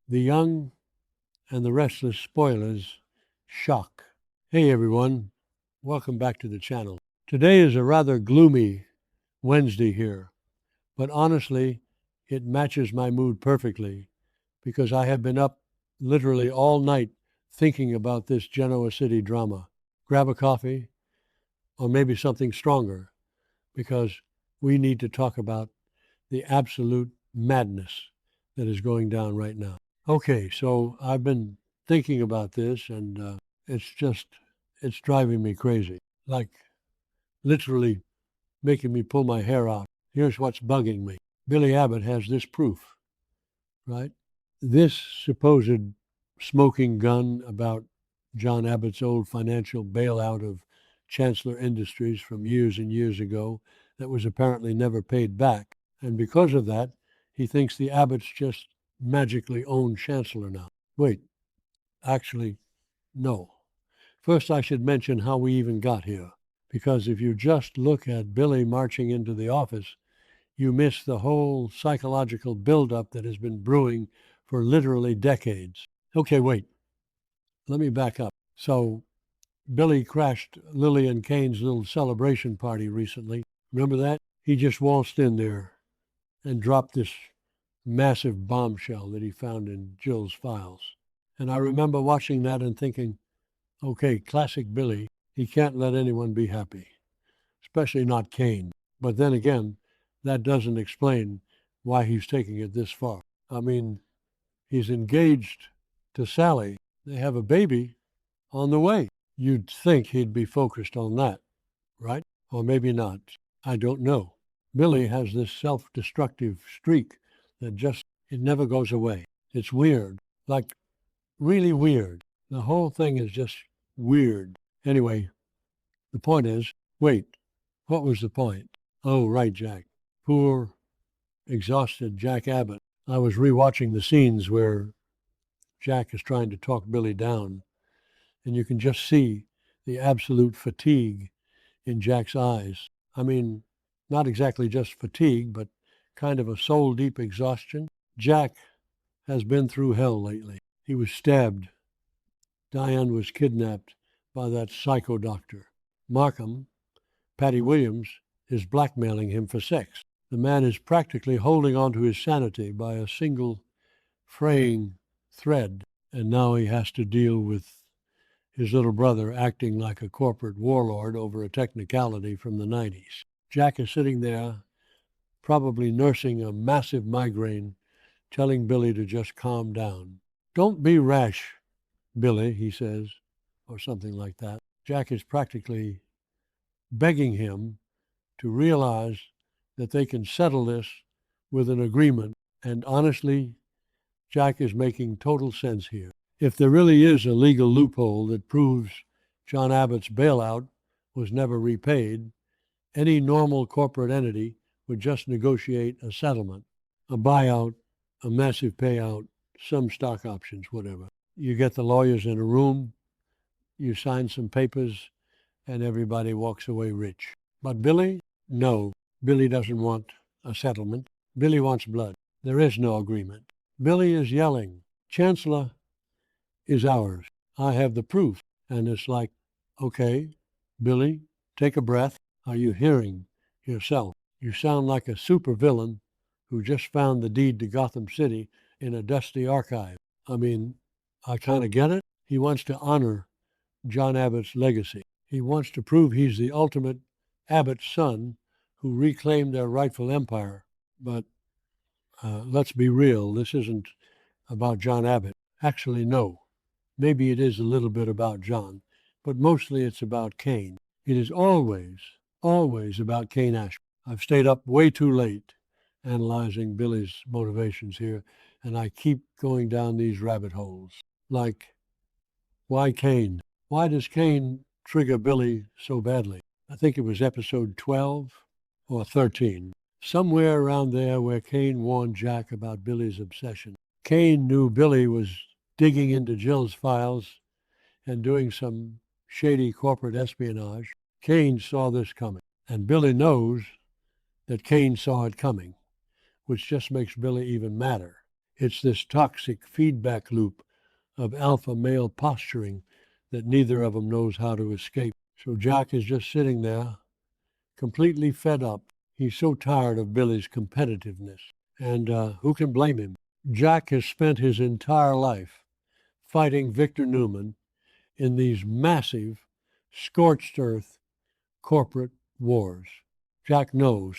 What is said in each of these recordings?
The Young and the Restless Spoilers Shock. Hey everyone, welcome back to the channel. Today is a rather gloomy Wednesday here, but honestly, it matches my mood perfectly because I have been up literally all night thinking about this Genoa City drama. Grab a coffee or maybe something stronger because we need to talk about the absolute madness that is going down right now. Okay, so I've been thinking about this and it's driving me crazy. Like literally making me pull my hair out. Here's what's bugging me. Billy Abbott has this proof, right? This supposed smoking gun about John Abbott's old financial bailout of Chancellor Industries from years and years ago that was apparently never paid back. And because of that, he thinks the Abbotts just magically own Chancellor now. Wait, actually, no. First, I should mention how we even got here, because if you just look at Billy marching into the office, you miss the whole psychological buildup that has been brewing for literally decades. Okay, wait. Let me back up. So, Billy crashed Lillian Kane's little celebration party recently. Remember that? He just waltzed in there and dropped this massive bombshell that he found in Jill's files. And I remember watching that and thinking, okay, classic Billy, he can't let anyone be happy, especially not Kane. But then again, that doesn't explain why he's taking it this far. I mean, he's engaged to Sally. They have a baby on the way. You'd think he'd be focused on that, right? Or maybe not. I don't know. Billy has this self-destructive streak that it never goes away. It's weird, like really weird. The whole thing is just weird. Anyway, the point is, wait, what was the point? Oh, right, Jack. Poor, exhausted Jack Abbott. I was rewatching the scenes where Jack is trying to talk Billy down, and you can just see the absolute fatigue in Jack's eyes. I mean, not exactly just fatigue, but kind of a soul-deep exhaustion. Jack has been through hell lately. He was stabbed. Diane was kidnapped by that psycho doctor. Markham, Patty Williams, is blackmailing him for sex. The man is practically holding on to his sanity by a single fraying thread, and now he has to deal with his little brother acting like a corporate warlord over a technicality from the 90s. Jack is sitting there, probably nursing a massive migraine, telling Billy to just calm down. Don't be rash, Billy, he says, or something like that. Jack is practically begging him to realize that they can settle this with an agreement. And honestly, Jack is making total sense here. If there really is a legal loophole that proves John Abbott's bailout was never repaid, any normal corporate entity would just negotiate a settlement, a buyout, a massive payout, some stock options, whatever. You get the lawyers in a room, you sign some papers, and everybody walks away rich. But Billy? No, Billy doesn't want a settlement. Billy wants blood. There is no agreement. Billy is yelling, Chancellor is ours. I have the proof. And it's like, okay, Billy, take a breath. Are you hearing yourself? You sound like a supervillain who just found the deed to Gotham City in a dusty archive. I mean, I kind of get it. He wants to honor John Abbott's legacy. He wants to prove he's the ultimate Abbott son who reclaimed their rightful empire. But let's be real, this isn't about John Abbott. Actually, no. Maybe it is a little bit about John, but mostly it's about Kane. It is always, always about Kane Ashby. I've stayed up way too late analyzing Billy's motivations here, and I keep going down these rabbit holes. Like, why Kane? Why does Kane trigger Billy so badly? I think it was episode 12 or 13, somewhere around there where Kane warned Jack about Billy's obsession. Kane knew Billy was digging into Jill's files and doing some shady corporate espionage. Kane saw this coming, and Billy knows that Kane saw it coming, which just makes Billy even madder. It's this toxic feedback loop of alpha male posturing that neither of them knows how to escape. So Jack is just sitting there, completely fed up. He's so tired of Billy's competitiveness. And who can blame him? Jack has spent his entire life fighting Victor Newman in these massive, scorched earth corporate wars. Jack knows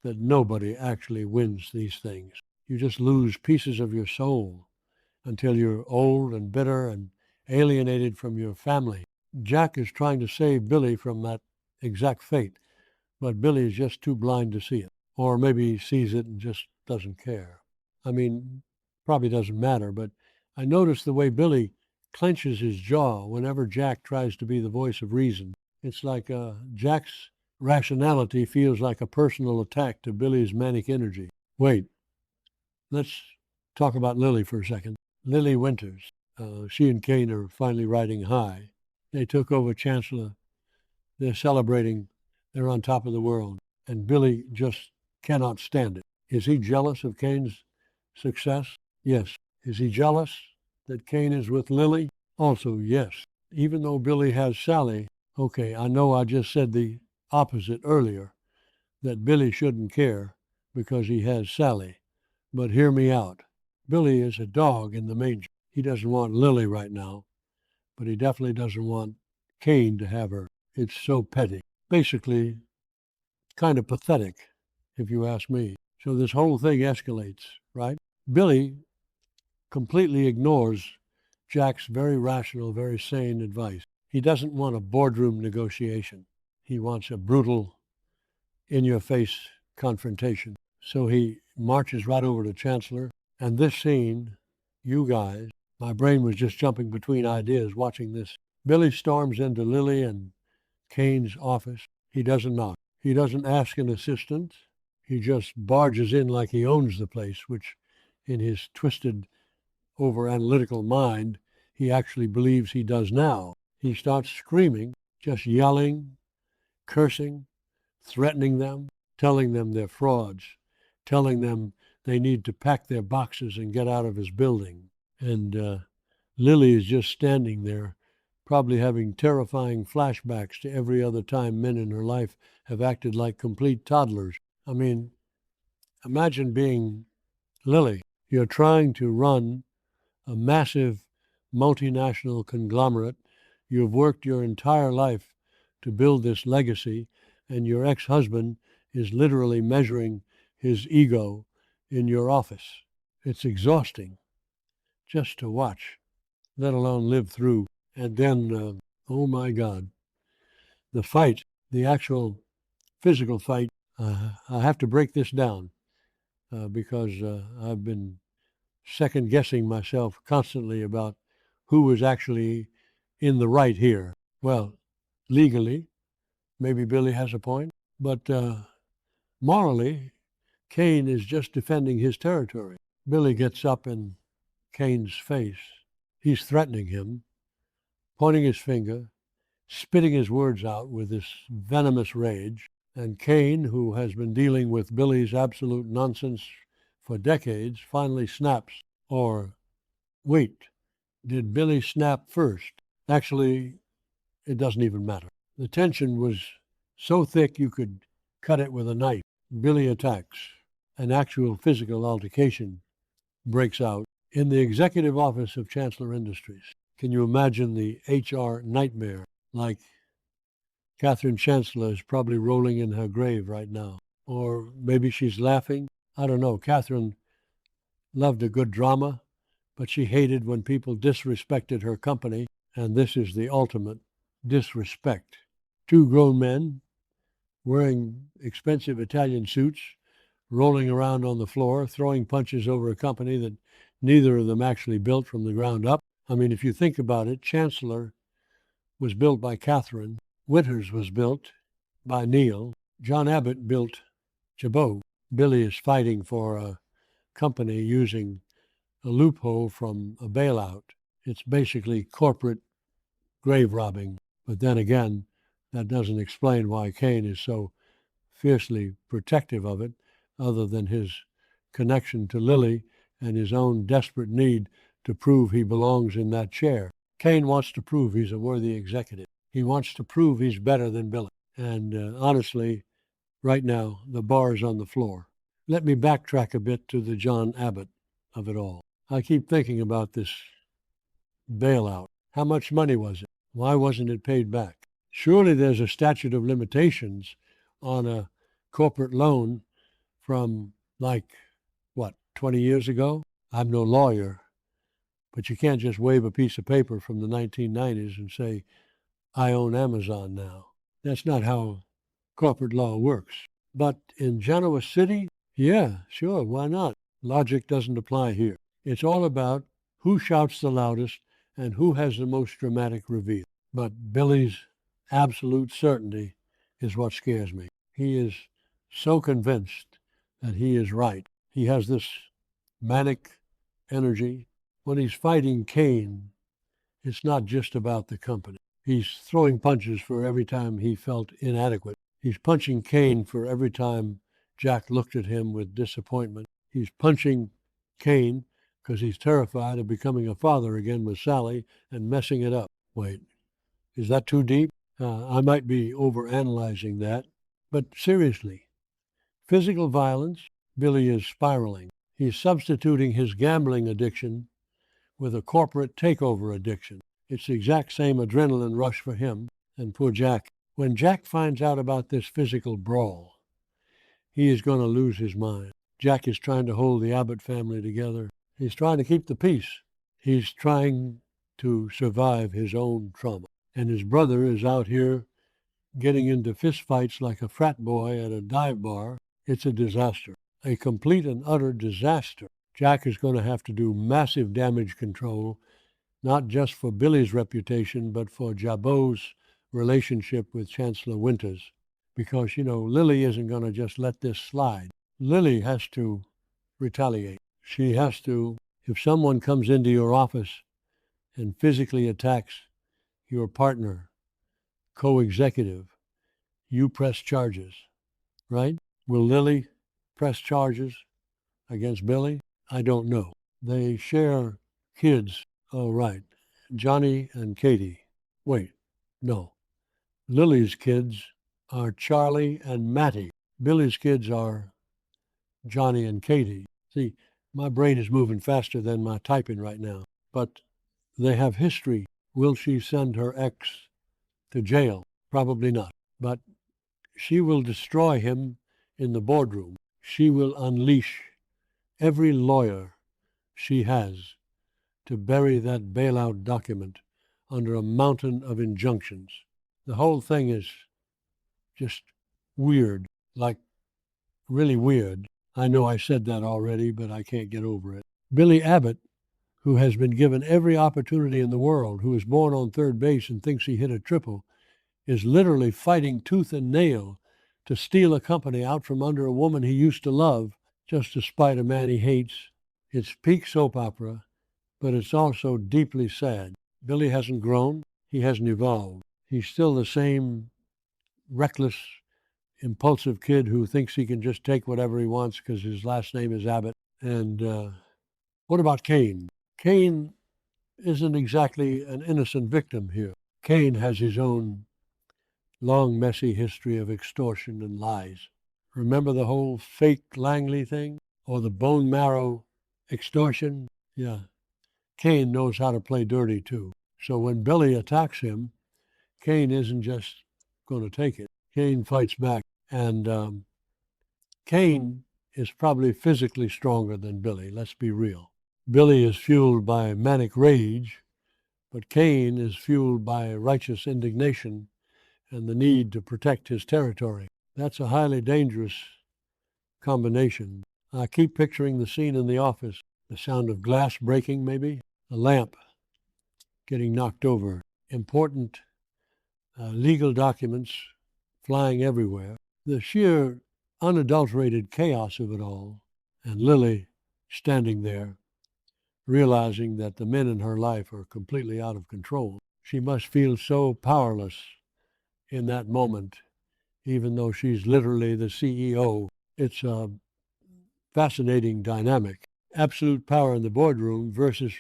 that nobody actually wins these things. You just lose pieces of your soul until you're old and bitter and alienated from your family. Jack is trying to save Billy from that exact fate, but Billy is just too blind to see it. Or maybe he sees it and just doesn't care. I mean, probably doesn't matter, but I notice the way Billy clenches his jaw whenever Jack tries to be the voice of reason. It's like Jack's rationality feels like a personal attack to Billy's manic energy. Wait, let's talk about Lily for a second. Lily Winters. She and Kane are finally riding high. They took over Chancellor. They're celebrating. They're on top of the world. And Billy just cannot stand it. Is he jealous of Kane's success? Yes. Is he jealous that Kane is with Lily? Also, yes. Even though Billy has Sally, okay, I know I just said the opposite earlier, that Billy shouldn't care because he has Sally. But hear me out. Billy is a dog in the manger. He doesn't want Lily right now, but he definitely doesn't want Kane to have her. It's so petty. Basically, kind of pathetic, if you ask me. So this whole thing escalates, right? Billy completely ignores Jack's very rational, very sane advice. He doesn't want a boardroom negotiation. He wants a brutal, in-your-face confrontation. So he marches right over to Chancellor. And this scene, you guys, my brain was just jumping between ideas watching this. Billy storms into Lily and Kane's office. He doesn't knock. He doesn't ask an assistant. He just barges in like he owns the place, which in his twisted, over-analytical mind, he actually believes he does now. He starts screaming, just yelling, cursing, threatening them, telling them they're frauds, telling them they need to pack their boxes and get out of his building. And Lily is just standing there, probably having terrifying flashbacks to every other time men in her life have acted like complete toddlers. I mean, imagine being Lily. You're trying to run a massive multinational conglomerate. You've worked your entire life to build this legacy, and your ex-husband is literally measuring his ego in your office. It's exhausting just to watch, let alone live through. And then, oh my God, the fight, the actual physical fight, I have to break this down because I've been second-guessing myself constantly about who was actually in the right here. Well, legally, maybe Billy has a point, but morally, Kane is just defending his territory. Billy gets up in Kane's face. He's threatening him, pointing his finger, spitting his words out with this venomous rage. And Kane, who has been dealing with Billy's absolute nonsense for decades, finally snaps. Or, wait, did Billy snap first? Actually, it doesn't even matter. The tension was so thick you could cut it with a knife. Billy attacks. An actual physical altercation breaks out in the executive office of Chancellor Industries. Can you imagine the HR nightmare? Like Catherine Chancellor is probably rolling in her grave right now. Or maybe she's laughing. I don't know. Catherine loved a good drama, but she hated when people disrespected her company, and this is the ultimate disrespect. Two grown men wearing expensive Italian suits, rolling around on the floor, throwing punches over a company that neither of them actually built from the ground up. I mean, if you think about it, Chancellor was built by Catherine. Winters was built by Neil. John Abbott built Chabot. Billy is fighting for a company using a loophole from a bailout. It's basically corporate grave robbing. But then again, that doesn't explain why Kane is so fiercely protective of it, other than his connection to Lily and his own desperate need to prove he belongs in that chair. Kane wants to prove he's a worthy executive. He wants to prove he's better than Billy. And honestly, right now, the bar is on the floor. Let me backtrack a bit to the John Abbott of it all. I keep thinking about this bailout. How much money was it? Why wasn't it paid back? Surely there's a statute of limitations on a corporate loan from, like, 20 years ago? I'm no lawyer, but you can't just wave a piece of paper from the 1990s and say, I own Amazon now. That's not how corporate law works. But in Genoa City, yeah, sure, why not? Logic doesn't apply here. It's all about who shouts the loudest and who has the most dramatic reveal. But Billy's absolute certainty is what scares me. He is so convinced that he is right. He has this manic energy. When he's fighting Kane, it's not just about the company. He's throwing punches for every time he felt inadequate. He's punching Kane for every time Jack looked at him with disappointment. He's punching Kane because he's terrified of becoming a father again with Sally and messing it up. Wait, is that too deep? I might be overanalyzing that. But seriously, physical violence, Billy is spiraling. He's substituting his gambling addiction with a corporate takeover addiction. It's the exact same adrenaline rush for him. And poor Jack. When Jack finds out about this physical brawl, he is going to lose his mind. Jack is trying to hold the Abbott family together. He's trying to keep the peace. He's trying to survive his own trauma. And his brother is out here getting into fistfights like a frat boy at a dive bar. It's a disaster. A complete and utter disaster. Jack is going to have to do massive damage control, not just for Billy's reputation, but for Jabot's relationship with Chancellor Winters. Because, Lily isn't going to just let this slide. Lily has to retaliate. She has to, if someone comes into your office and physically attacks your partner, co-executive, you press charges, right? Will Lily press charges against Billy? I don't know. They share kids. Oh, right. Johnny and Katie. Wait, no. Lily's kids are Charlie and Mattie. Billy's kids are Johnny and Katie. See, my brain is moving faster than my typing right now. But they have history. Will she send her ex to jail? Probably not. But she will destroy him in the boardroom. She will unleash every lawyer she has to bury that bailout document under a mountain of injunctions. The whole thing is just weird, like really weird. I know I said that already, but I can't get over it. Billy Abbott, who has been given every opportunity in the world, who is born on third base and thinks he hit a triple, is literally fighting tooth and nail to steal a company out from under a woman he used to love just to spite a man he hates. It's peak soap opera, but it's also deeply sad. Billy hasn't grown. He hasn't evolved. He's still the same reckless, impulsive kid who thinks he can just take whatever he wants because his last name is Abbott. And what about Kane? Kane isn't exactly an innocent victim here. Kane has his own long, messy history of extortion and lies. Remember the whole fake Langley thing? Or the bone marrow extortion? Yeah. Kane knows how to play dirty, too. So when Billy attacks him, Kane isn't just going to take it. Kane fights back. And Kane is probably physically stronger than Billy, let's be real. Billy is fueled by manic rage, but Kane is fueled by righteous indignation and the need to protect his territory. That's a highly dangerous combination. I keep picturing the scene in the office, the sound of glass breaking maybe, a lamp getting knocked over, important legal documents flying everywhere, the sheer unadulterated chaos of it all, and Lily standing there, realizing that the men in her life are completely out of control. She must feel so powerless in that moment, even though she's literally the CEO. It's a fascinating dynamic. absolute power in the boardroom versus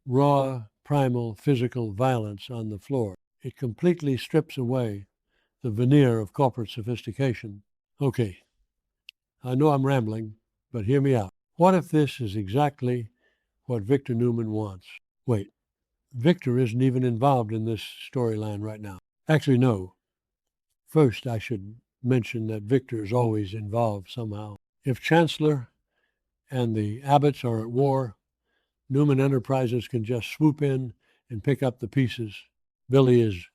raw, primal, physical violence on the floor. It completely strips away the veneer of corporate sophistication. Okay, I know I'm rambling, but hear me out. What if this is exactly what Victor Newman wants? Wait, Victor isn't even involved in this storyline right now. Actually, no. First, I should mention that Victor is always involved somehow. If Chancellor and the Abbotts are at war, Newman Enterprises can just swoop in and pick up the pieces. Billy is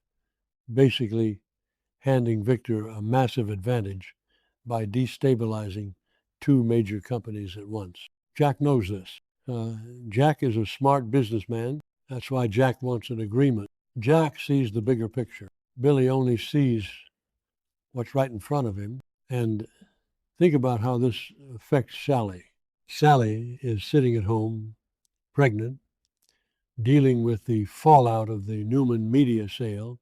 basically handing Victor a massive advantage by destabilizing two major companies at once. Jack knows this. Jack is a smart businessman. That's why Jack wants an agreement. Jack sees the bigger picture. Billy only sees what's right in front of him. And think about how this affects Sally. Sally is sitting at home, pregnant, dealing with the fallout of the Newman media sale,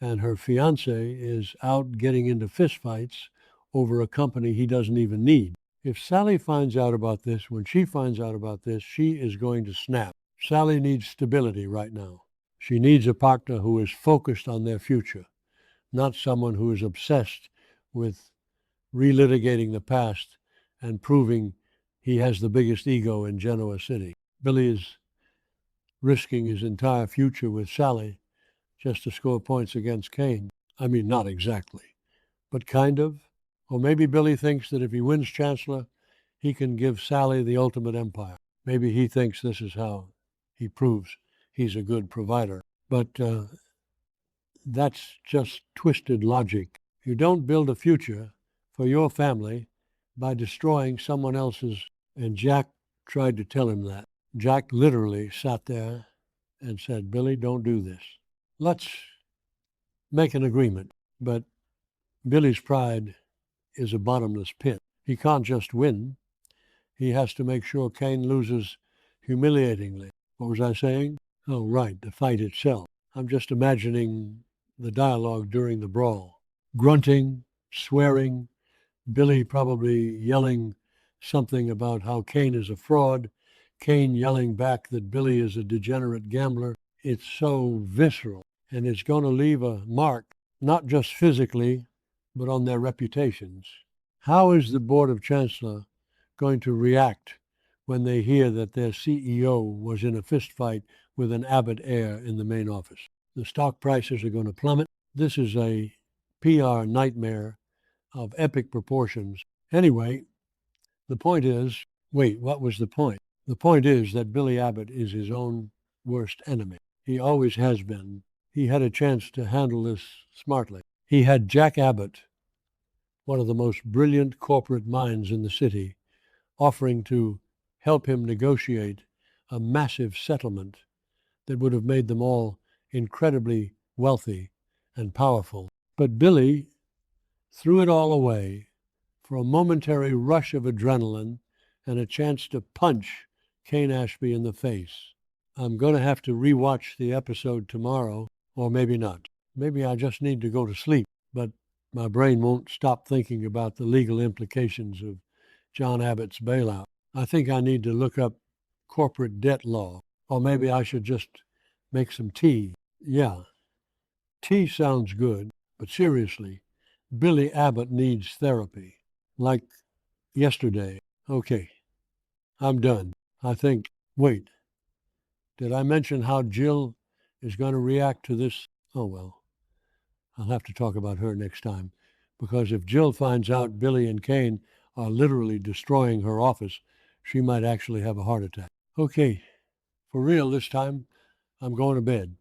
and her fiance is out getting into fistfights over a company he doesn't even need. If Sally finds out about this, when she finds out about this, she is going to snap. Sally needs stability right now. She needs a partner who is focused on their future, not someone who is obsessed with relitigating the past and proving he has the biggest ego in Genoa City. Billy is risking his entire future with Sally just to score points against Kane. I mean, not exactly, but kind of. Or maybe Billy thinks that if he wins Chancellor, he can give Sally the ultimate empire. Maybe he thinks this is how he proves he's a good provider. But that's just twisted logic. You don't build a future for your family by destroying someone else's. And Jack tried to tell him that. Jack literally sat there and said, Billy, don't do this. Let's make an agreement. But Billy's pride is a bottomless pit. He can't just win. He has to make sure Kane loses humiliatingly. What was I saying? Oh, right, the fight itself. I'm just imagining the dialogue during the brawl. Grunting, swearing, Billy probably yelling something about how Kane is a fraud, Kane yelling back that Billy is a degenerate gambler. It's so visceral, and it's going to leave a mark, not just physically, but on their reputations. How is the Board of Chancellor going to react when they hear that their CEO was in a fistfight with an Abbott heir in the main office? The stock prices are going to plummet. This is a PR nightmare of epic proportions. Anyway, the point is, wait, what was the point? The point is that Billy Abbott is his own worst enemy. He always has been. He had a chance to handle this smartly. He had Jack Abbott, one of the most brilliant corporate minds in the city, offering to help him negotiate a massive settlement that would have made them all incredibly wealthy and powerful. But Billy threw it all away for a momentary rush of adrenaline and a chance to punch Kane Ashby in the face. I'm going to have to rewatch the episode tomorrow, or maybe not. Maybe I just need to go to sleep, but my brain won't stop thinking about the legal implications of John Abbott's bailout. I think I need to look up corporate debt law, or maybe I should just make some tea. Yeah, tea sounds good, but seriously, Billy Abbott needs therapy, like yesterday. Okay, I'm done. I think, wait, did I mention how Jill is going to react to this? Oh, well, I'll have to talk about her next time, because if Jill finds out Billy and Kane are literally destroying her office, she might actually have a heart attack. Okay, for real this time, I'm going to bed.